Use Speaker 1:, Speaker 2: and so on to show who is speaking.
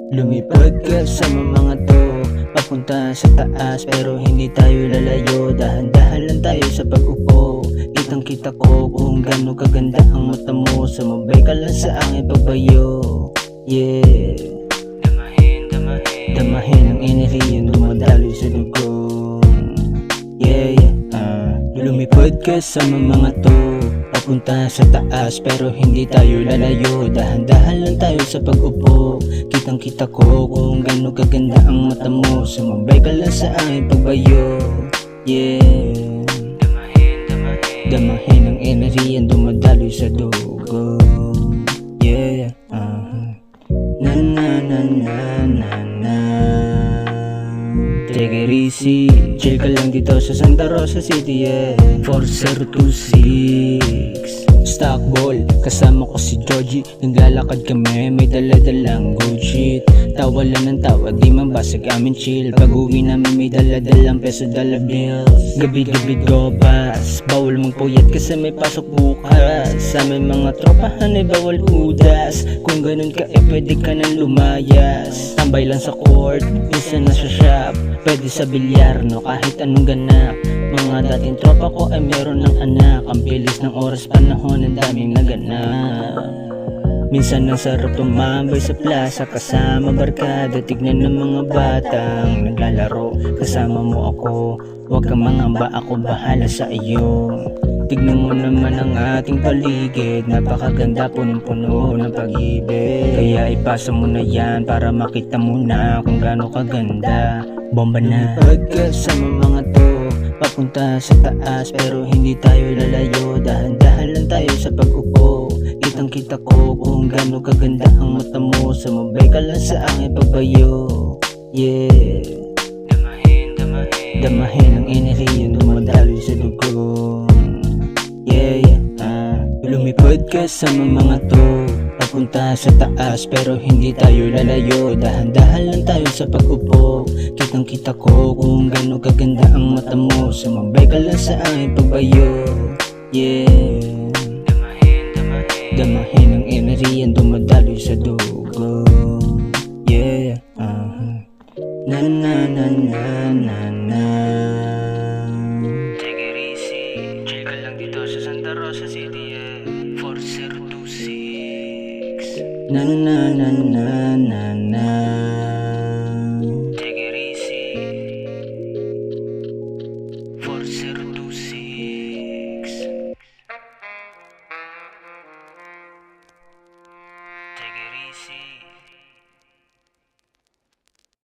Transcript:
Speaker 1: Lumipad ka sa mga to, papunta sa taas pero hindi tayo lalayo. Dahan-dahan lang tayo sa pag-upo. Kitang kita ko kung gaano kaganda ang mata mo. Sumabay ka lang sa aking pagbayo. Yeah, damahin, damahin, damahin ang enerhiyang dumadaloy sa dugo. Yeah, lumipad ka sa mga to, papunta sa taas pero hindi tayo lalayo. Dahan-dahan lang tayo sa pag-upo. Kitang kita ko kung gaano kaganda ang mata mo. Sumabay ka lang sa aking pagbayo. Yeah, damahin, damahin, damahin ang enerhiyang dumadaloy sa dugo. Yeah, na na na na na na. Take it easy, chill ka lang dito sa Santa Rosa City, yeah. 4026 Stockball, kasama ko si Georgie. Naglalakad kami, may dala-dalang good shit. Tawa lang ng tawa, di man basag amin chill. Pag uwi namin may dala-dalang peso dollar bills. Gabi-gabi gopas, bawal magpuyat kasi may pasok bukas. Sa aming mga tropahan ay bawal udas. Kung ganun ka pwede ka nang lumayas. Tambay lang sa court, minsan nasa shop. Pwede sa bilyar, no, kahit anong ganap. Mga dating tropa ko ay meron ng anak. Ang bilis ng oras panahon, ang daming naganap. Minsan ang sarap tumambay sa plaza kasama barkada. Tignan ng mga batang naglalaro. Kasama mo ako, huwag kang mangamba, ako bahala sa iyo. Tignan mo naman ang ating paligid, napakaganda, punong-puno ng pag-ibig. Kaya ipasa mo na yan para makita mo na kung gaano kaganda. Bomba na. Lumipad ka sa mga to, papunta sa taas pero hindi tayo lalayo. Dahan-dahan lang tayo sa pag-upo. Kitang kita ko kung gaano kaganda ang mata mo. Sumabay ka lang sa aking pagbayo. Yeah, damahin, damahin, damahin ang enerhiyang dumadaloy sa dugo. Yeah, lumipad ka sa mga to, papunta sa taas pero hindi tayo lalayo. Dahan-dahan lang tayo sa pag-upo. Kitang kita ko kung gaano kaganda ang mata mo. Sumabay ka lang sa aking pagbayo. Yeah, damahin, damahin, damahin ang enerhiyang dumadaloy sa dugo. Yeah, na na na na na na. Take it easy, chill ka lang dito sa Santa Rosa City, yeah. 4026 na na na na na na. Take it easy, 4026 take it easy.